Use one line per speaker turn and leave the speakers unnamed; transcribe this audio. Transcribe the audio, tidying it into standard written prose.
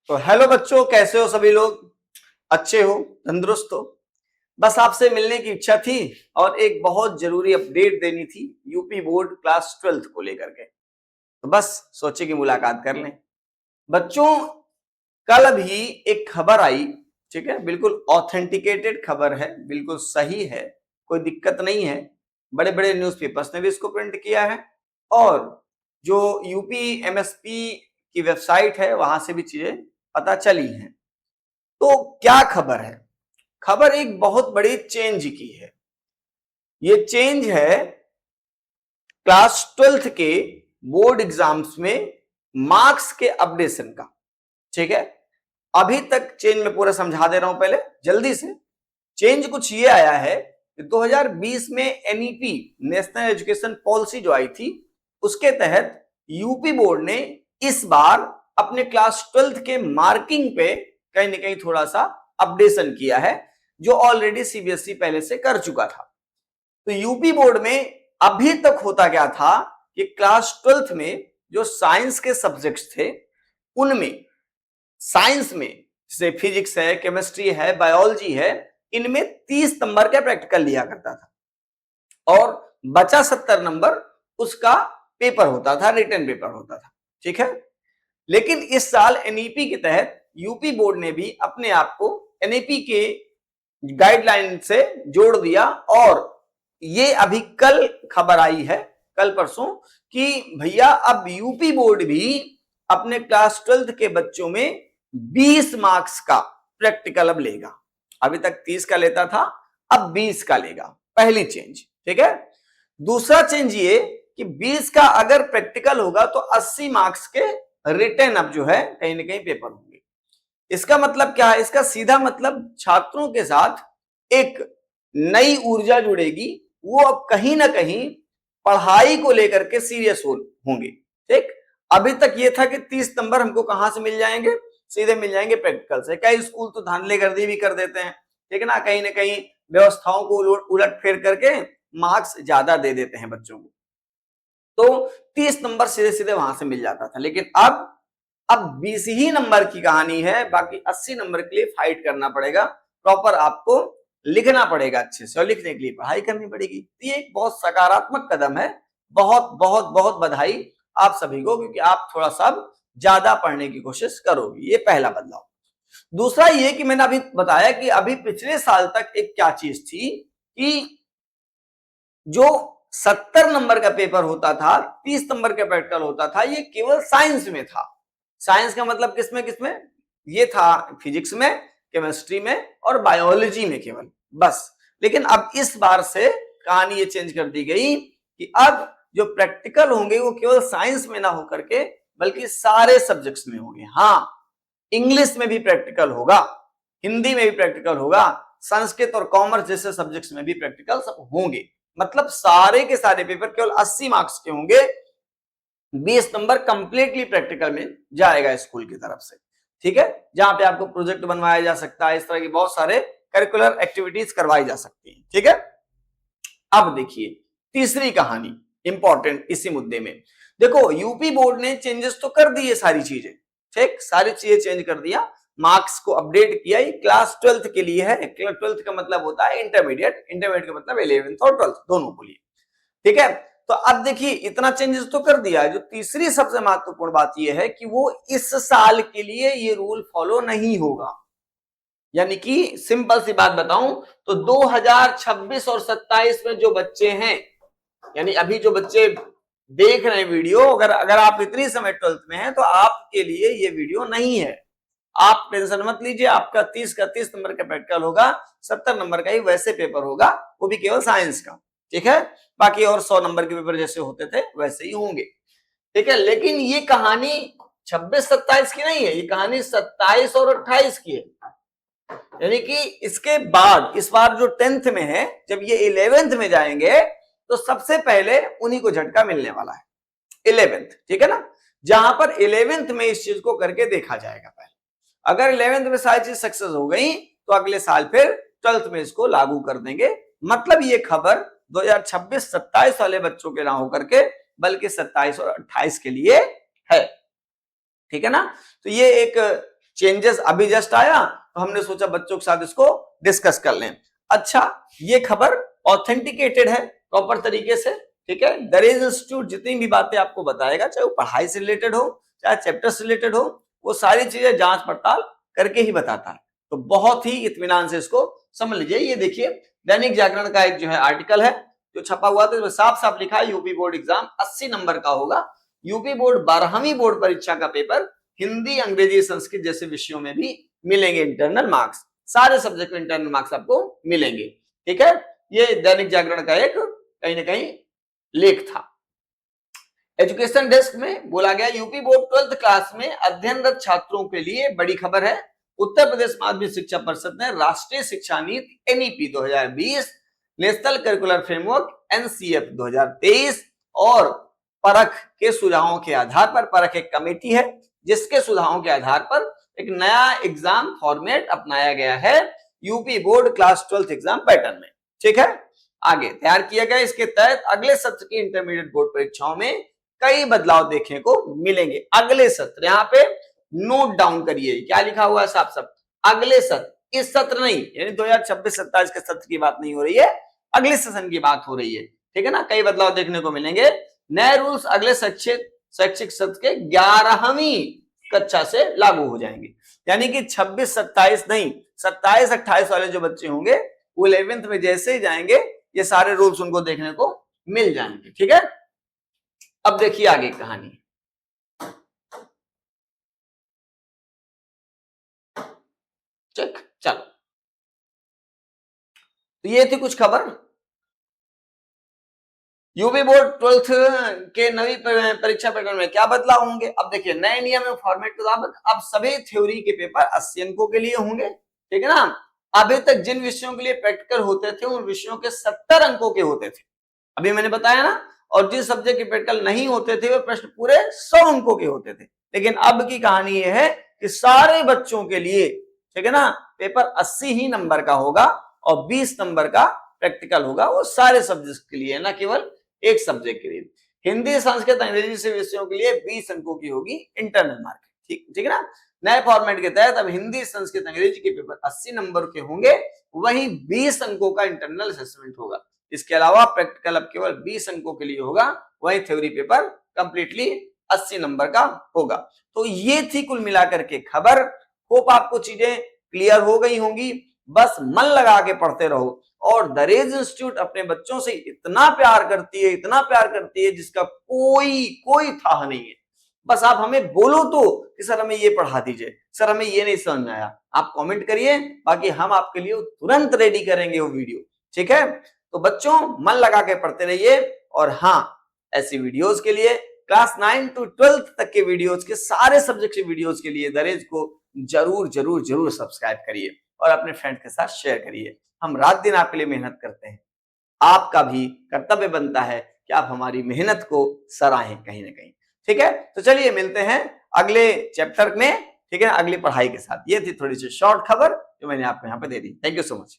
तो हेलो बच्चों, कैसे हो सभी लोग? अच्छे हो, तंदुरुस्त हो? बस आपसे मिलने की इच्छा थी और एक बहुत जरूरी अपडेट देनी थी यूपी बोर्ड क्लास 12th को लेकर के। तो बस सोचे कि मुलाकात कर लें। बच्चों, कल भी एक खबर आई, ठीक है, बिल्कुल ऑथेंटिकेटेड खबर है, बिल्कुल सही है, कोई दिक्कत नहीं है। बड़े बड़े न्यूज़पेपर्स ने भी इसको प्रिंट किया है और जो यूपी एमएसपी की वेबसाइट है वहां से भी चीजें पता चली हैं। तो क्या खबर है? खबर एक बहुत बड़ी चेंज की है। ये चेंज है क्लास 12th के बोर्ड एग्जाम्स में मार्क्स के अपडेशन का। ठीक है, अभी तक चेंज में पूरा समझा दे रहा हूं, पहले जल्दी से। चेंज कुछ ये आया है कि 2020 में एनईपी नेशनल एजुकेशन पॉलिसी जो आई थी उसके तहत यूपी बोर्ड ने इस बार अपने क्लास 12th के मार्किंग पे कहीं ना कहीं थोड़ा सा अपडेशन किया है, जो ऑलरेडी सीबीएसई पहले से कर चुका था। तो यूपी बोर्ड में अभी तक होता क्या था कि क्लास 12th में जो साइंस के सब्जेक्ट्स थे उनमें, साइंस में जैसे फिजिक्स है, केमिस्ट्री है, बायोलॉजी है, इनमें 30 नंबर का प्रैक्टिकल लिया करता था और बचा 70 नंबर उसका पेपर होता था, रिटन पेपर होता था। ठीक है, लेकिन इस साल एनईपी के तहत यूपी बोर्ड ने भी अपने आप को एनईपी के गाइडलाइन से जोड़ दिया और ये अभी कल खबर आई है, कल परसों, कि भैया अब यूपी बोर्ड भी अपने क्लास 12th के बच्चों में 20 मार्क्स का प्रैक्टिकल अब लेगा। अभी तक 30 का लेता था, अब 20 का लेगा। पहली चेंज। ठीक है, दूसरा चेंज ये कि 20 का अगर प्रैक्टिकल होगा तो 80 मार्क्स के रिटन अब जो है कहीं ना कहीं पेपर होंगे। इसका मतलब क्या है? इसका सीधा मतलब छात्रों के साथ एक नई ऊर्जा जुड़ेगी, वो अब कहीं ना कहीं पढ़ाई को लेकर के सीरियस होंगे। ठीक, अभी तक ये था कि 30 नंबर हमको कहां से मिल जाएंगे? सीधे मिल जाएंगे प्रैक्टिकल से। कई स्कूल तो धांधले गर्दी भी कर देते हैं, ठीक है ना, कहीं ना कहीं व्यवस्थाओं को उलट फेर करके मार्क्स ज्यादा दे देते हैं बच्चों को। तो 30 नंबर सीधे सीधे वहां से मिल जाता था, लेकिन अब 20 ही नंबर की कहानी है, बाकी 80 नंबर के लिए फाइट करना पड़ेगा। प्रॉपर आपको लिखना पड़ेगा अच्छे से और लिखने के लिए पढ़ाई करनी पड़ेगी। ये एक बहुत सकारात्मक कदम है। बहुत बहुत बहुत बधाई आप सभी को, क्योंकि आप थोड़ा सा ज्यादा पढ़ने की कोशिश करोगे। ये पहला बदलाव। दूसरा ये कि मैंने अभी बताया कि अभी पिछले साल तक एक क्या चीज थी कि जो 70 नंबर का पेपर होता था, 30 नंबर का प्रैक्टिकल होता था, ये केवल साइंस में था। साइंस का मतलब किसमें किसमें? ये था फिजिक्स में, केमिस्ट्री में और बायोलॉजी में केवल, बस। लेकिन अब इस बार से कहानी ये चेंज कर दी गई कि अब जो प्रैक्टिकल होंगे वो केवल साइंस में ना होकर के बल्कि सारे सब्जेक्ट्स में होंगे। हाँ, इंग्लिश में भी प्रैक्टिकल होगा, हिंदी में भी प्रैक्टिकल होगा, संस्कृत और कॉमर्स जैसे सब्जेक्ट्स में भी प्रैक्टिकल सब होंगे। मतलब सारे के सारे पेपर केवल 80 मार्क्स के होंगे, 20 नंबर कंप्लीटली प्रैक्टिकल में जाएगा स्कूल की तरफ से। ठीक है, जहां पे आपको प्रोजेक्ट बनवाया जा सकता है, इस तरह की बहुत सारे करिकुलर एक्टिविटीज करवाई जा सकती हैं। ठीक है, अब देखिए तीसरी कहानी इंपॉर्टेंट इसी मुद्दे में। देखो, यूपी बोर्ड ने चेंजेस तो कर दिए, सारी चीजें, ठीक, सारी चीजें चेंज कर दिया, मार्क्स को अपडेट किया। ये क्लास 12th के लिए है। 12th का मतलब होता है इंटरमीडिएट, इंटरमीडिएट का मतलब 11th और 12th दोनों के लिए। ठीक है, तो अब देखिए इतना चेंजेस तो कर दिया है। जो तीसरी सबसे महत्वपूर्ण बात यह है कि वो इस साल के लिए ये रूल फॉलो नहीं होगा। यानी कि सिंपल सी बात बताऊं तो 2026 और 27 में जो बच्चे हैं, यानी अभी जो बच्चे देख रहे हैं वीडियो, अगर आप इतनी समय 12th में हैं तो आपके लिए ये वीडियो नहीं है। आप टेंशन मत लीजिए, आपका 30 का 30 नंबर का प्रैक्टिकल होगा, 70 नंबर का ही वैसे पेपर होगा, वो भी केवल साइंस का। ठीक है, बाकी और 100 नंबर के पेपर जैसे होते थे वैसे ही होंगे। ठीक है, लेकिन ये कहानी 26-27 की नहीं है, ये कहानी 27 और 28 की है। यानी कि इसके बाद इस बार जो 10th में है, जब ये 11th में जाएंगे तो सबसे पहले उन्हीं को झटका मिलने वाला है, 11th। ठीक है ना, जहां पर 11th में इस चीज को करके देखा जाएगा। पहले अगर 11th में सारी चीज सक्सेस हो गई तो अगले साल फिर 12th में इसको लागू कर देंगे। मतलब ये खबर 2026-27 वाले बच्चों के ना होकर के बल्कि 27 और 28 के लिए है। ठीक है ना, तो ये एक चेंजेस अभी जस्ट आया तो हमने सोचा बच्चों के साथ इसको डिस्कस कर लें। अच्छा, ये खबर ऑथेंटिकेटेड है प्रॉपर तरीके से, ठीक है। दरेज इंस्टीट्यूट जितनी भी बातें आपको बताएगा, चाहे वो पढ़ाई से रिलेटेड हो चाहे चैप्टर से रिलेटेड हो, वो सारी चीजें जांच पड़ताल करके ही बताता है। तो बहुत ही इत्मीनान से इसको समझ लीजिए। ये देखिए दैनिक जागरण का एक जो है आर्टिकल है जो छपा हुआ था, इसमें साफ साफ लिखा है यूपी बोर्ड एग्जाम 80 नंबर का होगा। यूपी बोर्ड 12वीं बोर्ड परीक्षा का पेपर हिंदी, अंग्रेजी, संस्कृत जैसे विषयों में भी मिलेंगे इंटरनल मार्क्स, सारे सब्जेक्ट में इंटरनल मार्क्स आपको मिलेंगे, ठीक है। ये दैनिक जागरण का एक कहीं ना कहीं लेख था। एजुकेशन डेस्क में बोला गया यूपी बोर्ड 12th क्लास में अध्ययनरत छात्रों के लिए बड़ी खबर है। उत्तर प्रदेश माध्यमिक शिक्षा परिषद ने राष्ट्रीय शिक्षा नीति NEP 2020, national curricular framework NCF 2023 और परख के सुझावों के आधार पर, परख एक कमेटी है जिसके सुझावों के आधार पर एक नया एग्जाम फॉर्मेट अपनाया गया है UP board class 12th exam pattern में, ठीक है। आगे तैयार किया गया, इसके तहत अगले सत्र की इंटरमीडिएट बोर्ड परीक्षाओं में कई बदलाव देखने को मिलेंगे। अगले सत्र, यहाँ पे नोट डाउन करिए क्या लिखा हुआ है साफ साफ, अगले सत्र, इस सत्र नहीं, यानी 2026-27 के सत्र की बात नहीं हो रही है, अगले सेशन की बात हो रही है, ठीक है ना। कई बदलाव देखने को मिलेंगे। नए रूल्स अगले शैक्षिक सत्र के 11वीं कक्षा से लागू हो जाएंगे, यानी कि 26-27 नहीं, 27-28 वाले जो बच्चे होंगे वो 11th में जैसे ही जाएंगे ये सारे रूल्स उनको देखने को मिल जाएंगे, ठीक है। अब देखिए आगे कहानी, चेक, चलो तो ये थी कुछ खबर यूपी बोर्ड 12th के नवी परीक्षा पैटर्न में क्या बदलाव होंगे। अब देखिए नए नियम एवं फॉर्मेट के मुताबिक अब सभी थ्योरी के पेपर 80 अंकों के लिए होंगे, ठीक है ना। अभी तक जिन विषयों के लिए प्रैक्टिकल होते थे उन विषयों के 70 अंकों के होते थे, अभी मैंने बताया ना, और जिस सब्जेक्ट के प्रैक्टिकल नहीं होते थे वो प्रश्न पूरे 100 अंकों के होते थे। लेकिन अब की कहानी ये है कि सारे बच्चों के लिए, ठीक है ना, पेपर 80 ही नंबर का होगा और 20 नंबर का प्रैक्टिकल होगा, वो सारे सब्जेक्ट के लिए, ना केवल एक सब्जेक्ट के लिए। हिंदी, संस्कृत, अंग्रेजी से विषयों के लिए 20 अंकों की होगी इंटरनल मार्किंग, ठीक है ना। नए फॉर्मेट के तहत अब हिंदी, संस्कृत, अंग्रेजी के पेपर 80 नंबर के होंगे, वहीं 20 अंकों का इंटरनल असेसमेंट होगा। इसके अलावा प्रैक्टिकल अब केवल 20 अंकों के लिए होगा, वहीं थ्योरी पेपर कंप्लीटली 80 नंबर का होगा। तो ये थी कुल मिलाकर के खबर। होप आपको चीजें क्लियर हो गई होंगी। बस मन लगा के पढ़ते रहो। और दरेज इंस्टीट्यूट अपने बच्चों से इतना प्यार करती है, इतना प्यार करती है जिसका कोई था नहीं है। बस आप हमें बोलो तो कि सर हमें ये पढ़ा दीजिए, सर हमें ये नहीं समझ में आया, आप कमेंट करिए, बाकी हम आपके लिए तुरंत रेडी करेंगे वो वीडियो, ठीक है। तो बच्चों मन लगा के पढ़ते रहिए। और हाँ, ऐसी वीडियोस के लिए क्लास 9 to 12 तक के वीडियोस के सारे सब्जेक्ट के वीडियोस के लिए दरेज को जरूर जरूर जरूर सब्सक्राइब करिए और अपने फ्रेंड के साथ शेयर करिए। हम रात दिन आपके लिए मेहनत करते हैं, आपका भी कर्तव्य बनता है कि आप हमारी मेहनत को सराहें कहीं ना कहीं, ठीक है। तो चलिए मिलते हैं अगले चैप्टर में, ठीक है, अगली पढ़ाई के साथ। ये थी थोड़ी सी शॉर्ट खबर जो मैंने आपको यहाँ पे दे दी। Thank you so much.